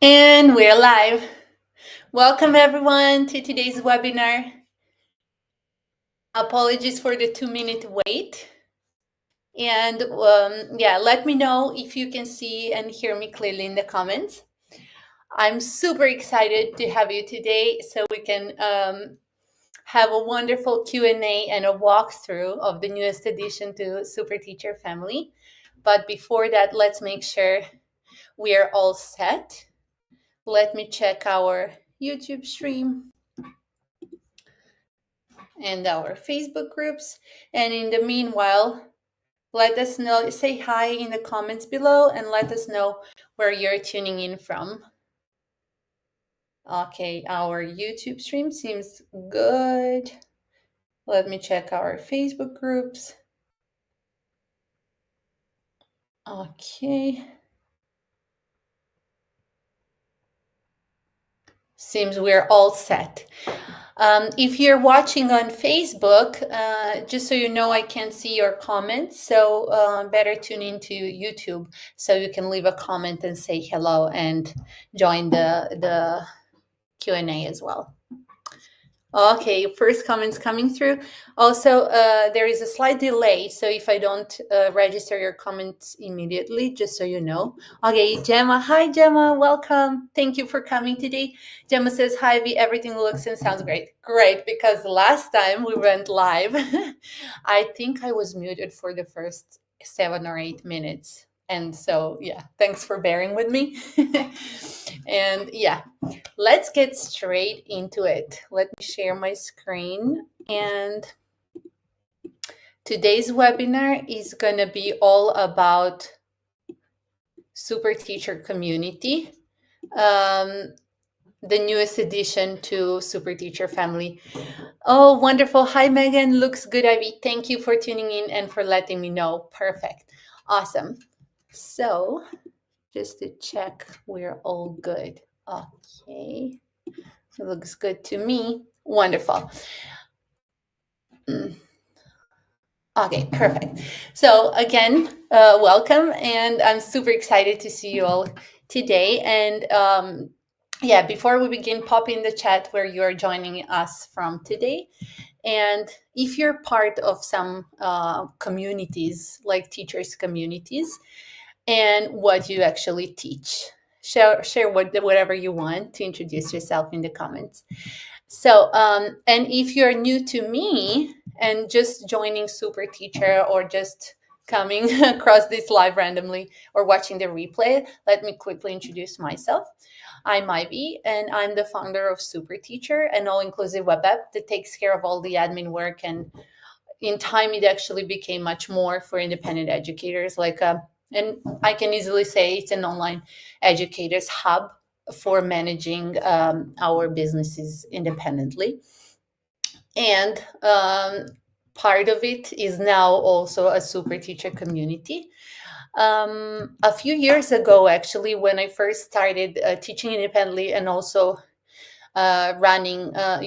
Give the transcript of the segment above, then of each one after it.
And we're live. Welcome everyone to today's webinar. Apologies for the 2-minute wait. And let me know if you can see and hear me clearly in the comments. I'm super excited to have you today so we can have a wonderful Q&A and a walkthrough of the newest addition to SuperTeacher family. But before that, let's make sure we are all set. Let me check our YouTube stream and our Facebook groups. And in the meanwhile, let us know, say hi in the comments below and let us know where you're tuning in from. Okay, our YouTube stream seems good. Let me check our Facebook groups. Okay. Seems we're all set. If you're watching on Facebook, just so you know, I can't see your comments, so better tune into YouTube so you can leave a comment and say hello and join the Q&A as well. Okay, first comments coming through. Also, there is a slight delay, so if I don't register your comments immediately, just so you know. Okay, Gemma. Hi, Gemma. Welcome. Thank you for coming today. Gemma says, hi, V. Everything looks and sounds great. Great, because last time we went live, I think I was muted for the first 7 or 8 minutes. And so, yeah, thanks for bearing with me. And yeah, let's get straight into it. Let me share my screen. And today's webinar is going to be all about SuperTeacher Community, the newest addition to SuperTeacher family. Oh, wonderful. Hi, Megan. Looks good, Ivy. Thank you for tuning in and for letting me know. Perfect. Awesome. So just to check, we're all good. Okay. It looks good to me. Wonderful. Okay, perfect. So again, welcome, and I'm super excited to see you all today. And yeah, before we begin, pop in the chat where you are joining us from today. And if you're part of some communities, like teachers communities, and what you actually teach, share whatever you want to introduce yourself in the comments. So, and if you're new to me and just joining SuperTeacher or just coming across this live randomly or watching the replay, let me quickly introduce myself. I'm Ivy, and I'm the founder of SuperTeacher, an all-inclusive web app that takes care of all the admin work. And in time, it actually became much more for independent educators. And I can easily say it's an online educators hub for managing our businesses independently. And part of it is now also a SuperTeacher community. A few years ago, actually, when I first started teaching independently and also running, a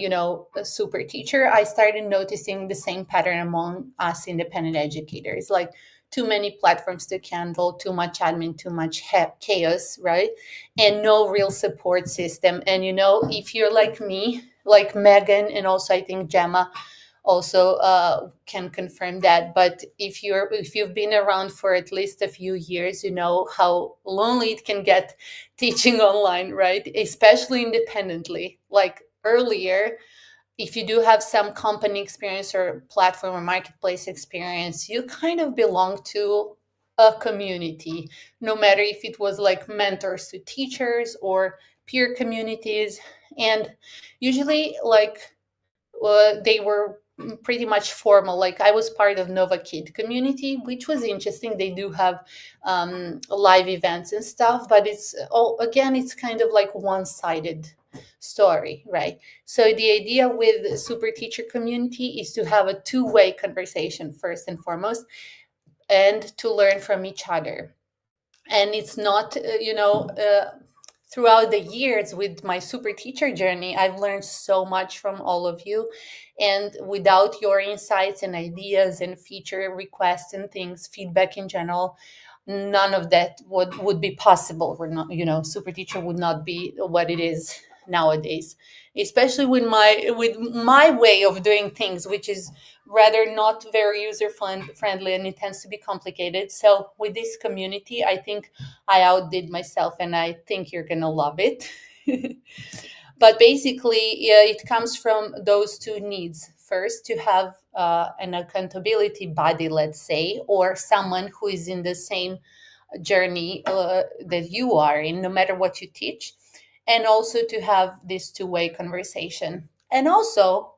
SuperTeacher, I started noticing the same pattern among us independent educators, like too many platforms to handle, too much admin, too much chaos, right? And no real support system. And, if you're like me, like Megan, and also I think Gemma also can confirm that. But if you've been around for at least a few years, you know how lonely it can get teaching online, right? Especially independently. Like earlier, if you do have some company experience or platform or marketplace experience, you kind of belong to a community, no matter if it was like mentors to teachers or peer communities. And usually, they were pretty much formal. Like I was part of Nova Kid community, which was interesting. They do have live events and stuff, but it's kind of like one-sided story, right? So the idea with SuperTeacher Community is to have a two-way conversation first and foremost, and to learn from each other. And it's not, throughout the years with my SuperTeacher journey, I've learned so much from all of you. And without your insights and ideas and feature requests and things, feedback in general, none of that would be possible. We're not, SuperTeacher would not be what it is nowadays, especially with my way of doing things, which is rather not very user friendly, and it tends to be complicated. So with this community, I think I outdid myself, and I think you're gonna love it. But basically, yeah, it comes from those two needs. First, to have an accountability buddy, let's say, or someone who is in the same journey that you are in, no matter what you teach. And also to have this two-way conversation. And also,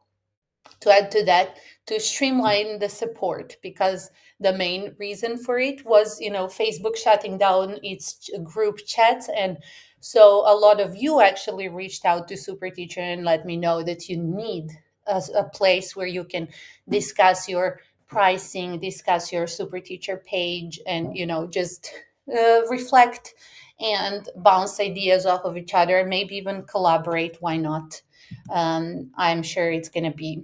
to add to that, to streamline the support, because the main reason for it was, Facebook shutting down its group chats. And so a lot of you actually reached out to SuperTeacher and let me know that you need a place where you can discuss your pricing, discuss your SuperTeacher page, and just reflect and bounce ideas off of each other, and maybe even collaborate. Why not? I'm sure it's going to be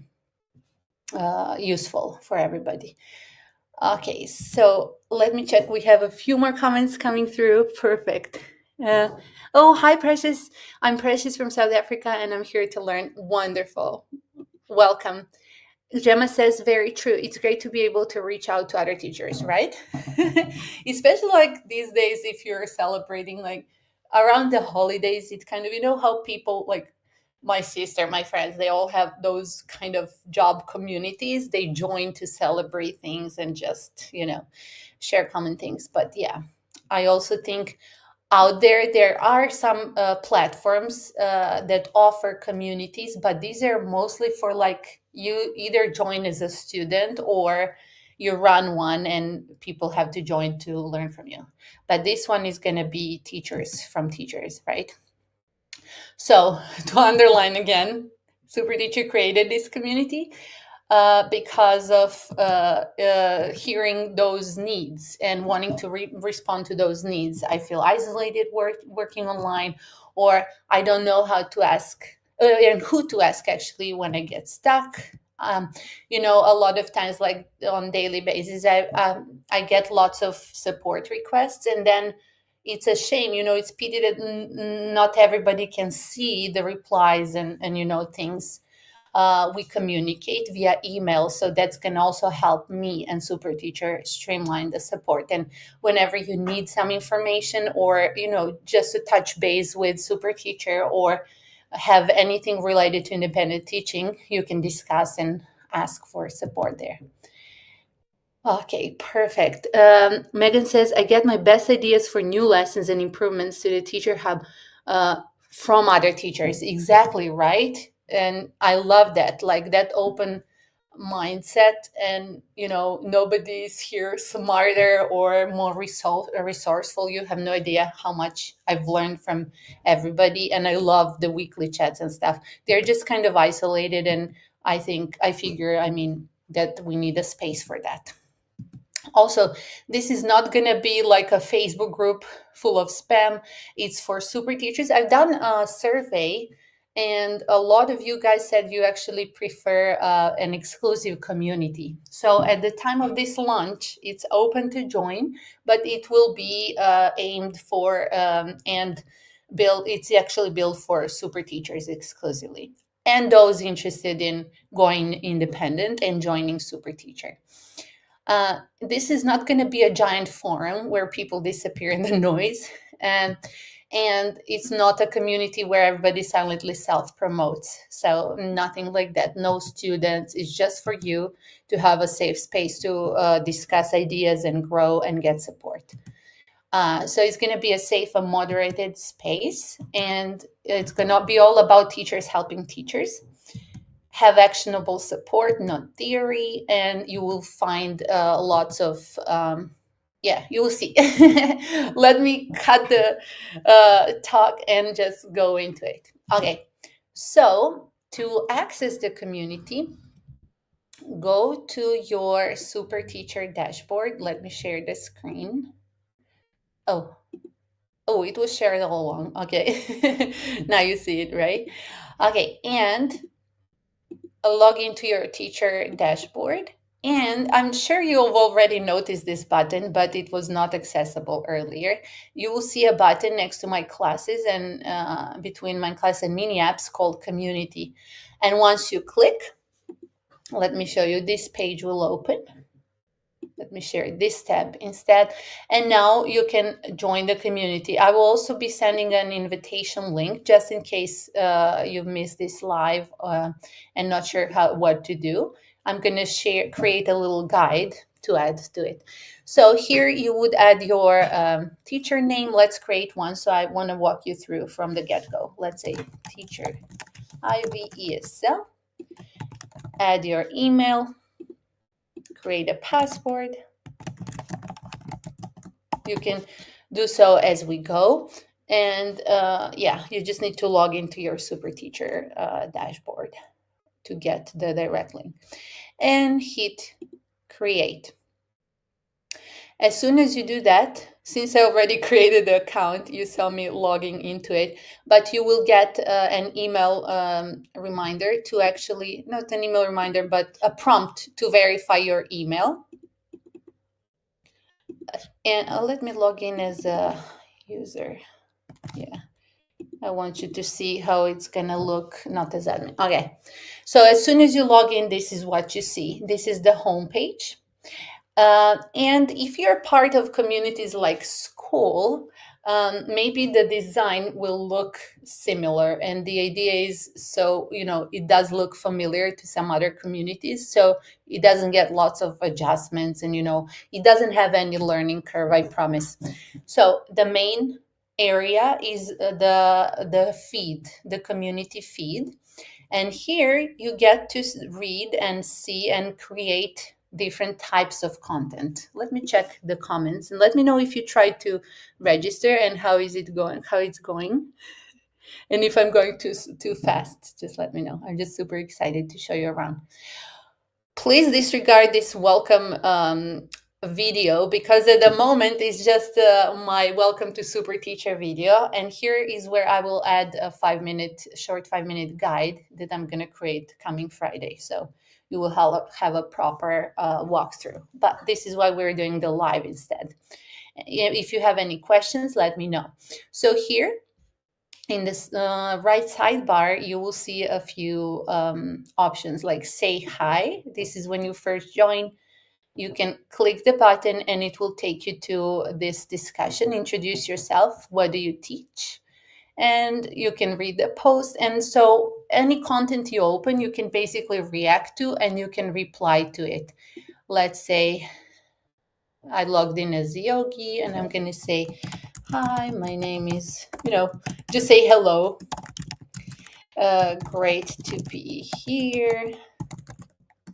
useful for everybody. Okay, so let me check. We have a few more comments coming through. Perfect. Uh, oh, hi, Precious. I'm Precious from South Africa, and I'm here to learn. Wonderful. Welcome. Gemma says, very true. It's great to be able to reach out to other teachers, right? Especially like these days, if you're celebrating like around the holidays, it kind of, how people like my sister, my friends, they all have those kind of job communities. They join to celebrate things and just, share common things. But yeah, I also think out there are some platforms that offer communities, but these are mostly for like you either join as a student or you run one and people have to join to learn from you. But this one is going to be teachers from teachers, right? So to underline again, SuperTeacher created this community because of hearing those needs and wanting to respond to those needs. I feel isolated working online, or I don't know how to ask and who to ask actually when I get stuck. A lot of times, like on daily basis, I get lots of support requests, and then it's a shame, it's pity that not everybody can see the replies and things. We communicate via email, so that's can also help me and SuperTeacher streamline the support. And whenever you need some information, or just to touch base with SuperTeacher, or have anything related to independent teaching, you can discuss and ask for support there. Okay, perfect. Megan says, I get my best ideas for new lessons and improvements to the Teacher Hub from other teachers. Exactly, right? And I love that, like that open mindset. And, nobody's here smarter or more resourceful. You have no idea how much I've learned from everybody. And I love the weekly chats and stuff. They're just kind of isolated. And I figure, that we need a space for that. Also, this is not going to be like a Facebook group full of spam. It's for super teachers. I've done a survey, and a lot of you guys said you actually prefer an exclusive community. So at the time of this launch, it's open to join, but it will be aimed for and built. It's actually built for super teachers exclusively, and those interested in going independent and joining super teacher. This is not going to be a giant forum where people disappear in the noise, and it's not a community where everybody silently self-promotes. So nothing like that. No students. It's just for you to have a safe space to discuss ideas and grow and get support. So it's going to be a safe and moderated space, and it's going to be all about teachers helping teachers. Have actionable support, not theory, and you will find lots of you will see. Let me cut the talk and just go into it. Okay, so to access the community, go to your SuperTeacher dashboard. Let me share the screen. Oh, it was shared all along. Okay, now you see it, right? Okay, and log into your teacher dashboard, And I'm sure you've already noticed this button, but it was not accessible earlier. You will see a button next to my classes and between my class and mini apps called Community. And once you click, let me show you, this page will open. Let me share this tab instead. And now you can join the community. I will also be sending an invitation link just in case you've missed this live and not sure what to do. I'm going to create a little guide to add to it. So here you would add your teacher name. Let's create one. So I want to walk you through from the get-go. Let's say teacher IVESL. Add your email. Create a password. You can do so as we go. And yeah, you just need to log into your SuperTeacher dashboard to get the direct link. And hit create. As soon as you do that, since I already created the account, you saw me logging into it, but you will get an email reminder to actually, not an email reminder, but a prompt to verify your email. And let me log in as a user. Yeah, I want you to see how it's gonna look, not as admin. Okay, so as soon as you log in, this is what you see. This is the home page. And if you're part of communities like school, maybe the design will look similar. And the idea is, so, it does look familiar to some other communities. So it doesn't get lots of adjustments and, it doesn't have any learning curve, I promise. So the main area is the feed, the community feed. And here you get to read and see and create different types of content. Let me check the comments and let me know if you tried to register and how it's going. And if I'm going too fast, just let me know. I'm just super excited to show you around. Please disregard this welcome video because at the moment it's just my welcome to SuperTeacher video, and here is where I will add a short 5-minute guide that I'm going to create coming Friday, so you will have a proper walkthrough. But this is why we're doing the live instead. If you have any questions, let me know. So here in this right sidebar, you will see a few options like say hi. This is when you first join. You can click the button and it will take you to this discussion. Introduce yourself. What do you teach? And you can read the post. And so any content you open, you can basically react to and you can reply to it. Let's say I logged in as Yogi and I'm going to say, hi, my name is, just say hello. Great to be here.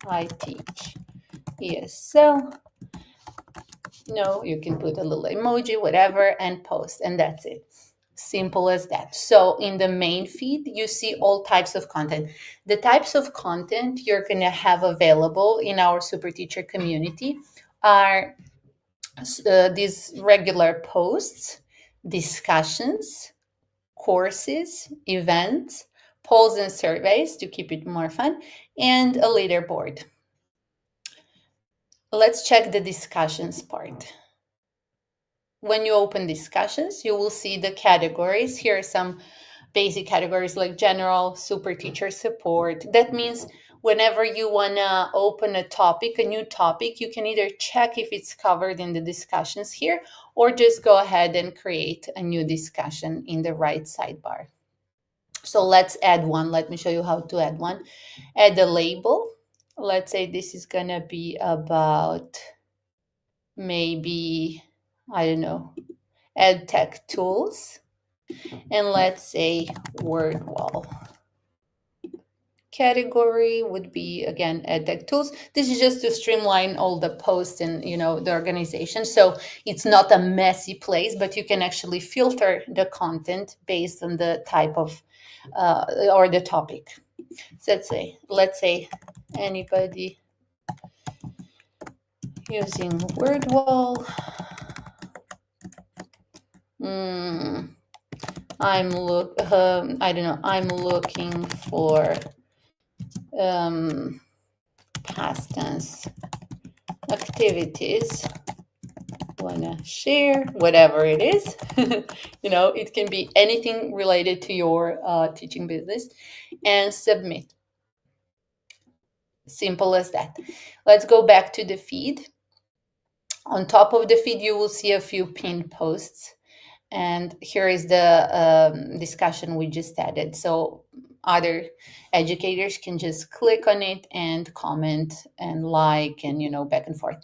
I teach ESL. You can put a little emoji, whatever, and post, and that's it. Simple as that. So in the main feed, you see all types of content. The types of content you're going to have available in our SuperTeacher community are these regular posts, discussions, courses, events, polls and surveys to keep it more fun, and a leaderboard. Let's check the discussions part. When you open discussions, you will see the categories. Here are some basic categories like general, super teacher support. That means whenever you want to open a new topic, you can either check if it's covered in the discussions here or just go ahead and create a new discussion in the right sidebar. So let's add one. Let me show you how to add one. Add a label. Let's say this is going to be about maybe, I don't know, ed tech tools. And let's say word wall. Category would be, again, ed tech tools. This is just to streamline all the posts and, the organization. So it's not a messy place, but you can actually filter the content based on the type of or the topic. So let's say anybody using word wall. I'm looking for past tense activities wanna share, whatever it is. It can be anything related to your teaching business, and submit. Simple as that. Let's go back to the feed. On top of the feed, you will see a few pinned posts. And here is the discussion we just added. So other educators can just click on it and comment and like and, back and forth.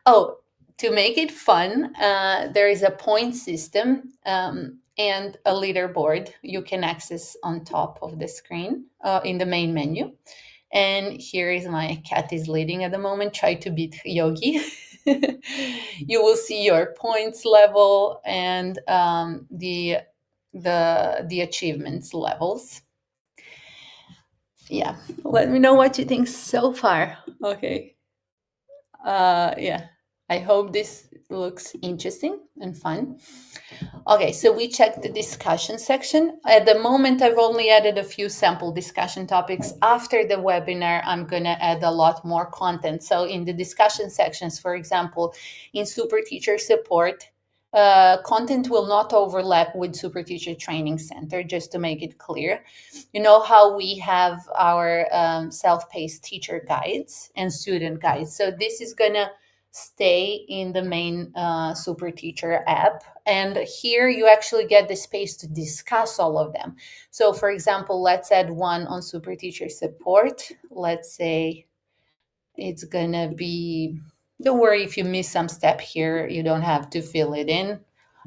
Oh, to make it fun, there is a point system and a leaderboard you can access on top of the screen in the main menu. And here is my cat is leading at the moment. Try to beat Yogi. You will see your points level and the achievements levels. Yeah, let me know what you think so far. Okay. Yeah, I hope this looks interesting and fun. Okay, so we checked the discussion section. At the moment, I've only added a few sample discussion topics. After the webinar, I'm going to add a lot more content. So in the discussion sections, for example, in SuperTeacher Support, content will not overlap with SuperTeacher Training Center, just to make it clear. You know how we have our self-paced teacher guides and student guides. So this is going to stay in the main SuperTeacher app. And here you actually get the space to discuss all of them. So for example, let's add one on SuperTeacher Support. Let's say it's going to be, don't worry if you miss some step here, you don't have to fill it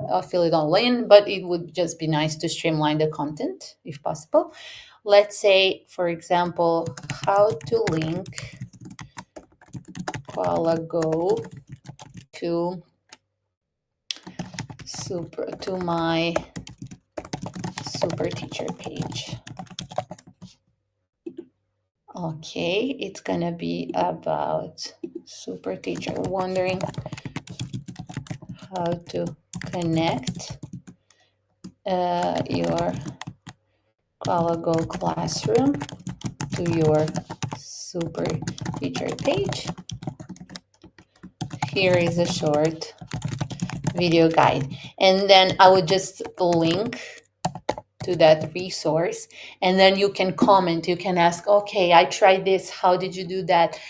all in, but it would just be nice to streamline the content if possible. Let's say, for example, how to link Koala Go to my SuperTeacher page. Okay, it's gonna be about SuperTeacher, wondering how to connect your Koala Go classroom to your SuperTeacher page. Here is a short video guide, and then I would just link to that resource, and then you can comment, you can ask, okay, I tried this, how did you do that?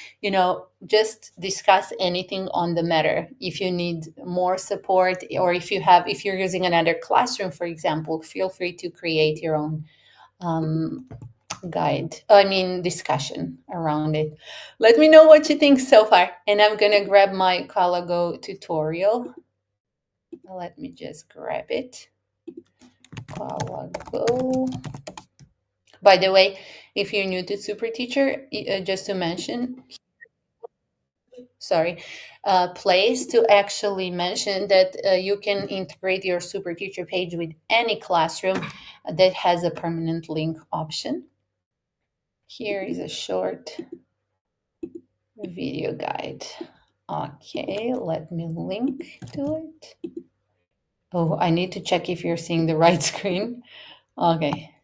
Just discuss anything on the matter. If you need more support, or if you're using another classroom, for example, feel free to create your own discussion around it. Let me know what you think so far, and I'm gonna grab my Koala Go tutorial. Let me just grab it. Koala Go. By the way, if you're new to SuperTeacher, just to mention, place to actually mention that you can integrate your SuperTeacher page with any classroom that has a permanent link option. Here is a short video guide. Okay, let me link to it. Oh, I need to check if you're seeing the right screen. Okay.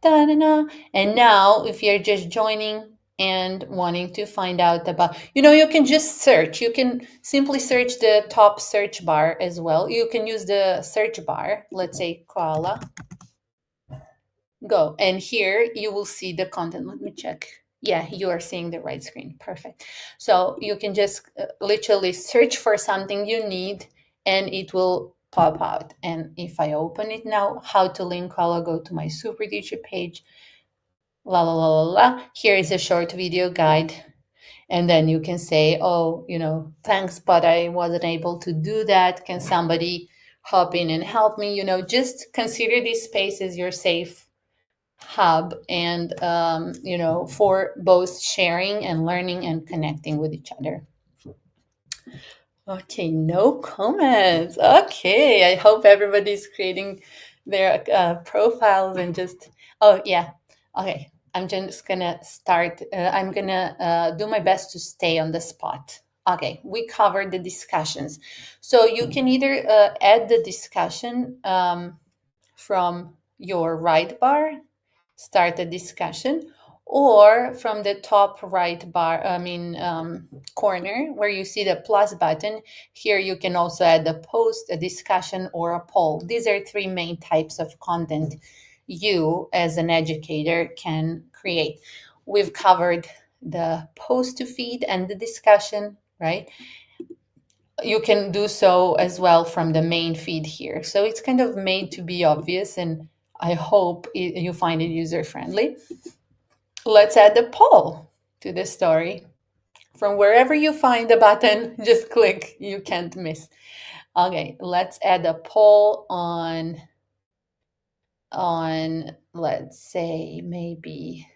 Ta-da-da. And now, if you're just joining and wanting to find out about, you can just search. You can simply search the top search bar as well. You can use the search bar, let's say Koala Go. And here you will see the content. Let me check. Yeah, you are seeing the right screen. Perfect. So you can just literally search for something you need and it will pop out. And if I open it now, how to link Koala Go to my SuperTeacher page, la la la la la. Here is a short video guide. And then you can say, oh, thanks, but I wasn't able to do that. Can somebody hop in and help me? Just consider this space as your safe hub and, for both sharing and learning and connecting with each other. Okay, no comments. Okay, I hope everybody's creating their profiles and just, oh, yeah. Okay, I'm just gonna start. I'm gonna do my best to stay on the spot. Okay, we covered the discussions. So you can either add the discussion from your right bar, start a discussion, or from the top right corner where you see the plus button. Here you can also add a post, a discussion, or a poll. These are three main types of content you as an educator can create. We've covered the post to feed and the discussion, right? You can do so as well from the main feed here. So it's kind of made to be obvious, and I hope you find it user friendly. Let's add the poll to the story. From wherever you find the button, just click, you can't miss. Okay, let's add a poll on let's say maybe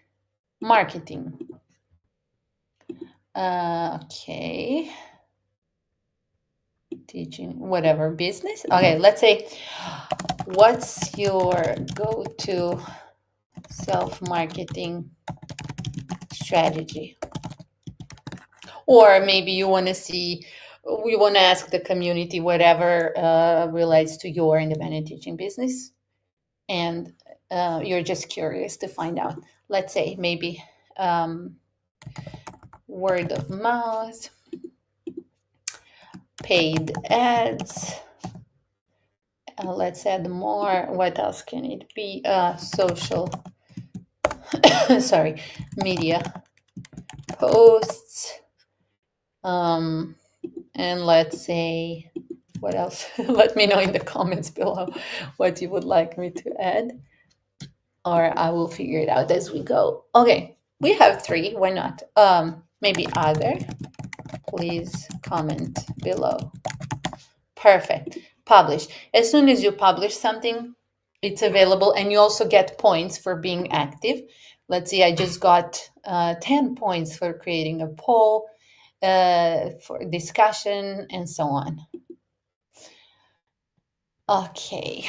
marketing. Okay. Teaching, whatever, business. Okay, let's say, what's your go-to self-marketing strategy? Or maybe you want to ask the community whatever relates to your independent teaching business, and you're just curious to find out. Let's say maybe word of mouth, paid ads. Let's add more. What else can it be? Social, sorry, media posts. And let's say, what else? Let me know in the comments below what you would like me to add, or I will figure it out as we go. Okay, we have three. Why not? Maybe other. Please comment below. Perfect. Publish. As soon as you publish something, it's available, and you also get points for being active. Let's see, I just got 10 points for creating a poll, for discussion, and so on. Okay,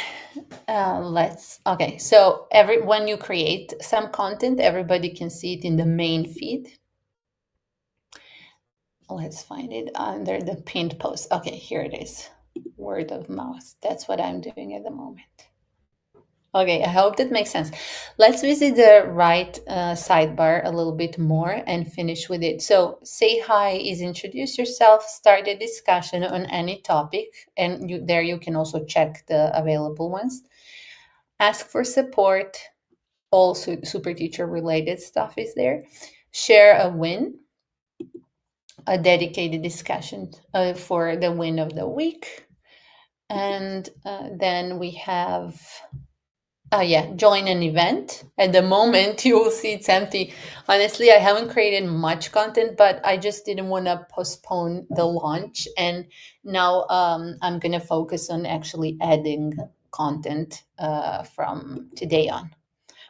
okay, so when you create some content, everybody can see it in the main feed. Let's find it under the pinned post. Okay, here it is. Word of mouth. That's what I'm doing at the moment. Okay, I hope that makes sense. Let's visit the right sidebar a little bit more and finish with it. So say hi is introduce yourself, start a discussion on any topic, and there you can also check the available ones. Ask for support, all SuperTeacher related stuff is there. Share a win, a dedicated discussion for the win of the week. And then we have, join an event. At the moment, you will see it's empty. Honestly, I haven't created much content, but I just didn't want to postpone the launch. And now I'm going to focus on actually adding content from today on.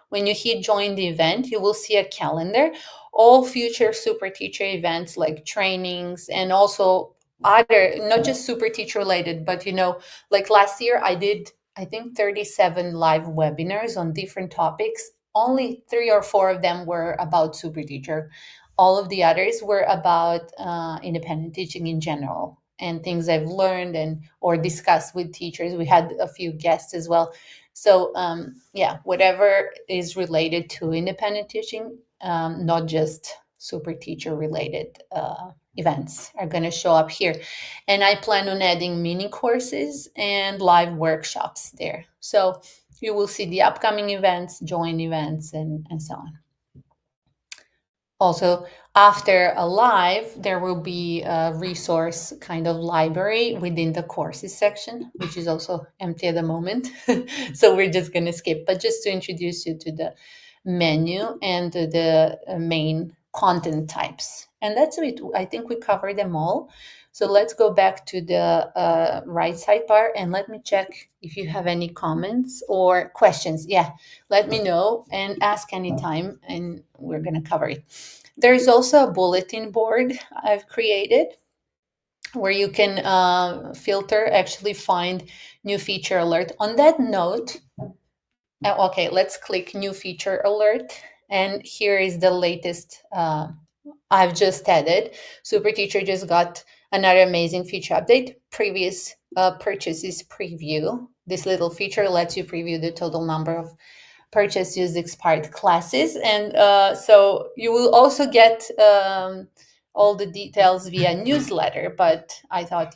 When you hit join the event, you will see a calendar, all future SuperTeacher events like trainings, and also other, not just SuperTeacher related, but like last year I did, I think, 37 live webinars on different topics. Only 3 or 4 of them were about SuperTeacher. All of the others were about independent teaching in general and things I've learned or discussed with teachers. We had a few guests as well. So whatever is related to independent teaching, not just SuperTeacher related events are going to show up here. And I plan on adding mini courses and live workshops there. So you will see the upcoming events, join events, and so on. Also, after a live, there will be a resource kind of library within the courses section, which is also empty at the moment. So we're just going to skip, but just to introduce you to the menu and to the main content types. And that's it. I think we covered them all. So let's go back to the right sidebar and let me check if you have any comments or questions. Yeah, let me know and ask anytime, and we're going to cover it. There's also a bulletin board I've created where you can actually find new feature alert. On that note, okay, let's click new feature alert. And here is the latest I've just added. SuperTeacher just got another amazing feature update. Previous purchases preview. This little feature lets you preview the total number of purchase used expired classes. And so you will also get all the details via newsletter. But I thought,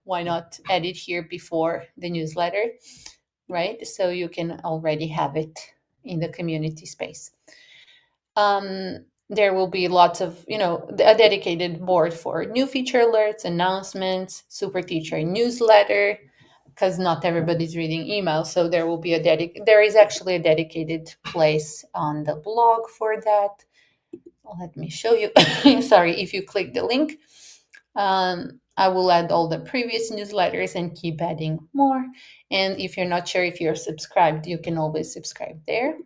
why not add it here before the newsletter, right? So you can already have it in the community space. There will be lots of, a dedicated board for new feature alerts, announcements, SuperTeacher newsletter, because not everybody's reading email. So there will be there is actually a dedicated place on the blog for that. Let me show you. Sorry, if you click the link, I will add all the previous newsletters and keep adding more. And if you're not sure if you're subscribed, you can always subscribe there.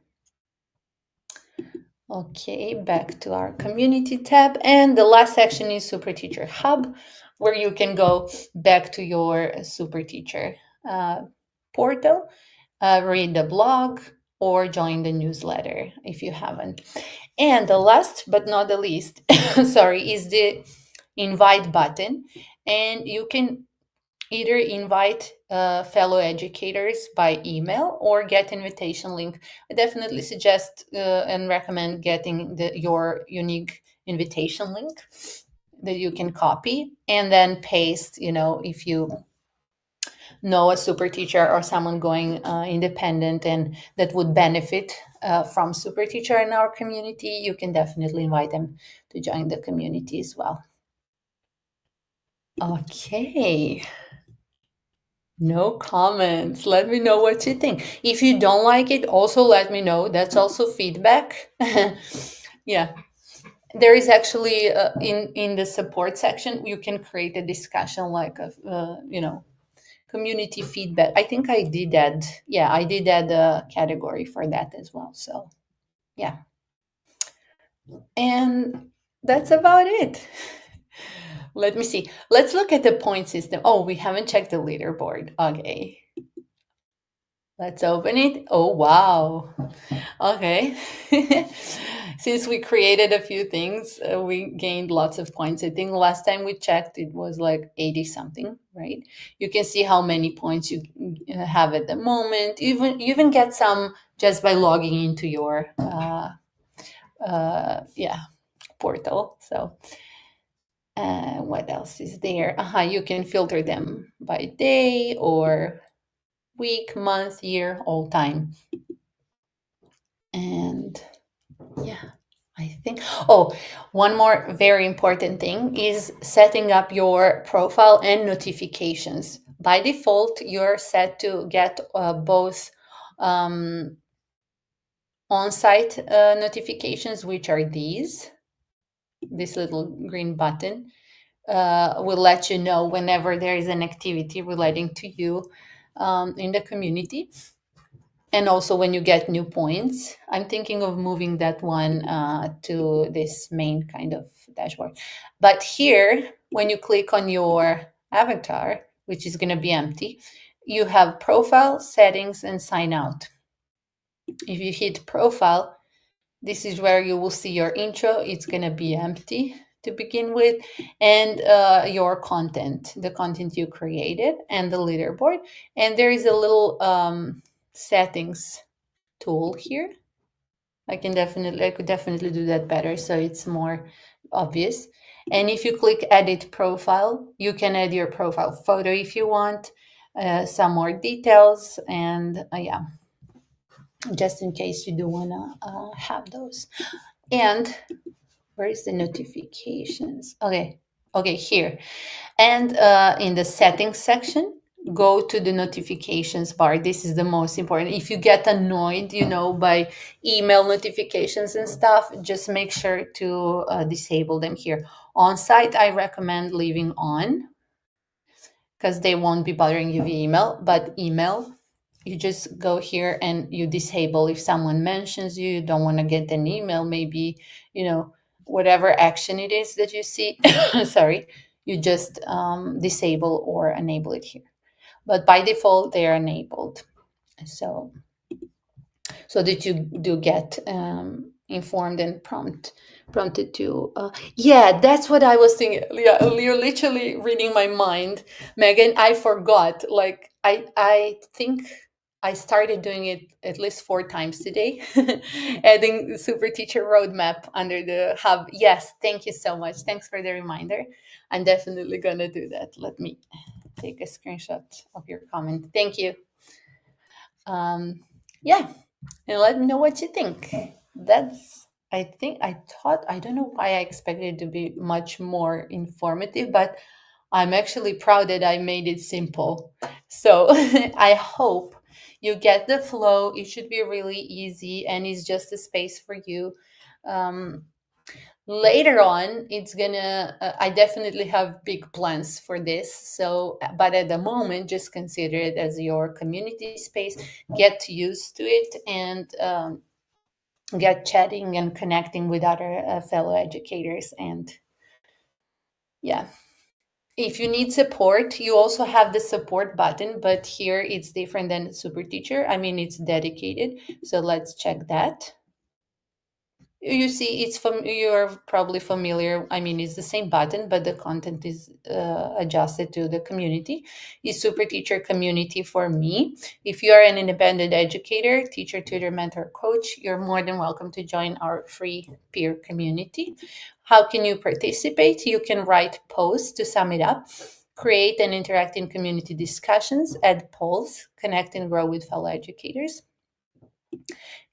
Okay, back to our community tab. And the last section is SuperTeacher Hub, where you can go back to your SuperTeacher portal, read the blog, or join the newsletter if you haven't. And the last but not the least, sorry, is the invite button. And you can either invite fellow educators by email or get invitation link. I definitely suggest and recommend getting your unique invitation link that you can copy and then paste, if you know a super teacher or someone going independent and that would benefit from super teacher in our community, you can definitely invite them to join the community as well. Okay. No comments. Let me know what you think. If you don't like it, also let me know. That's also feedback. Yeah. There is actually in the support section, you can create a discussion like community feedback. I think I did add, I did add a category for that as well. So yeah. And that's about it. Let me see. Let's look at the point system. Oh, we haven't checked the leaderboard. Okay. Let's open it. Oh, wow. Okay. Since we created a few things, we gained lots of points. I think last time we checked, it was like 80 something, right? You can see how many points you have at the moment. You even get some just by logging into your portal. So what else is there? You can filter them by day or week, month, year, all time. And I think, one more very important thing is setting up your profile and notifications. By default, you're set to get both on-site notifications, which are this little green button. Will let you know whenever there is an activity relating to you in the community. And also when you get new points. I'm thinking of moving that one to this main kind of dashboard. But here, when you click on your avatar, which is going to be empty, you have profile, settings, and sign out. If you hit profile, this is where you will see your intro. It's going to be empty to begin with, and your content, the content you created, and the leaderboard. And there is a little settings tool here. I could definitely do that better so it's more obvious. And if you click edit profile, you can add your profile photo if you want, some more details, and just in case you do want to have those. And where is the notifications? Okay, here. And in the settings section, go to the notifications bar. This is the most important. If you get annoyed, by email notifications and stuff, just make sure to disable them here. On site, I recommend leaving on because they won't be bothering you via email. But email, you just go here and you disable. If someone mentions you don't want to get an email, maybe, whatever action it is that you see, sorry, you just disable or enable it here. But by default, they are enabled. So that you do get informed and prompted to. That's what I was thinking. Yeah, you're literally reading my mind, Megan. I forgot. Like I think I started doing it at least 4 times today, adding the Super Teacher Roadmap under the hub. Yes, thank you so much. Thanks for the reminder. I'm definitely going to do that. Let me take a screenshot of your comment. Thank you. Yeah, and let me know what you think. I think, I don't know why I expected it to be much more informative, but I'm actually proud that I made it simple. So I hope you get the flow. It should be really easy and it's just a space for you. Um, Later on, I definitely have big plans for this. So, but at the moment, just consider it as your community space. Get used to it and get chatting and connecting with other fellow educators. And yeah, if you need support, you also have the support button, but here it's different than Super Teacher. I mean, it's dedicated. So let's check that. You see, it's from you're probably familiar. I mean, it's the same button, but the content is adjusted to the community. Is Super Teacher Community for me. If you are an independent educator, teacher, tutor, mentor, coach, you're more than welcome to join our free peer community. How can you participate? You can write posts to sum it up, create and interact in community discussions, add polls, connect and grow with fellow educators.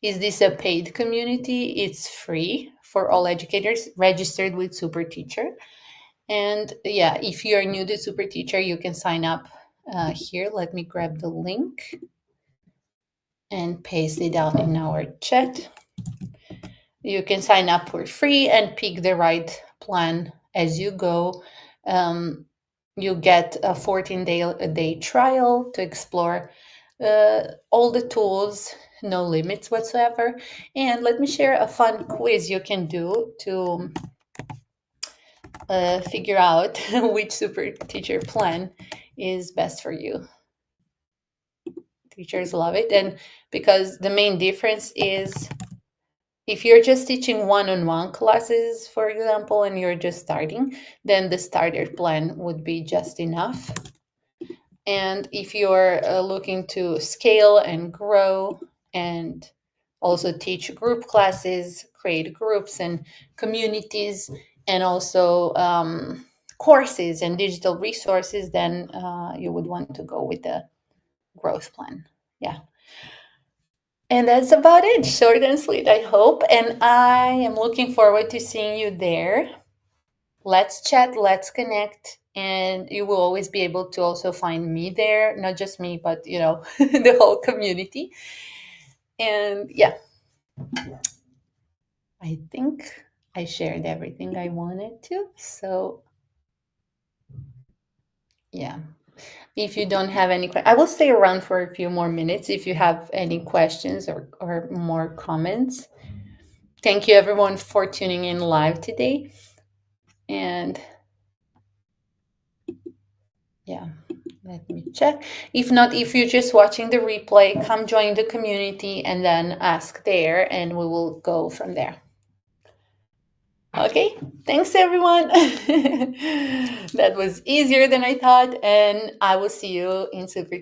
Is this a paid community? It's free for all educators registered with SuperTeacher. And yeah, if you're new to SuperTeacher, you can sign up here. Let me grab the link and paste it out in our chat. You can sign up for free and pick the right plan as you go. Um, you get a 14-day trial to explore all the tools, no limits whatsoever. And let me share a fun quiz you can do to figure out which Super Teacher plan is best for you. Teachers love it. And because the main difference is if you're just teaching one-on-one classes, for example, and you're just starting, then the starter plan would be just enough. And if you're looking to scale and grow and also teach group classes, create groups and communities, and also courses and digital resources, then you would want to go with the growth plan. Yeah. And that's about it. Short and sweet, I hope. And I am looking forward to seeing you there. Let's chat, let's connect. And you will always be able to also find me there, not just me, but the whole community. And yeah, I think I shared everything I wanted to. So yeah, if you don't have any questions, I will stay around for a few more minutes if you have any questions or more comments. Thank you everyone for tuning in live today. And yeah, let me check. If not, if you're just watching the replay, come join the community and then ask there, and we will go from there. Okay, thanks everyone. That was easier than I thought, and I will see you in Super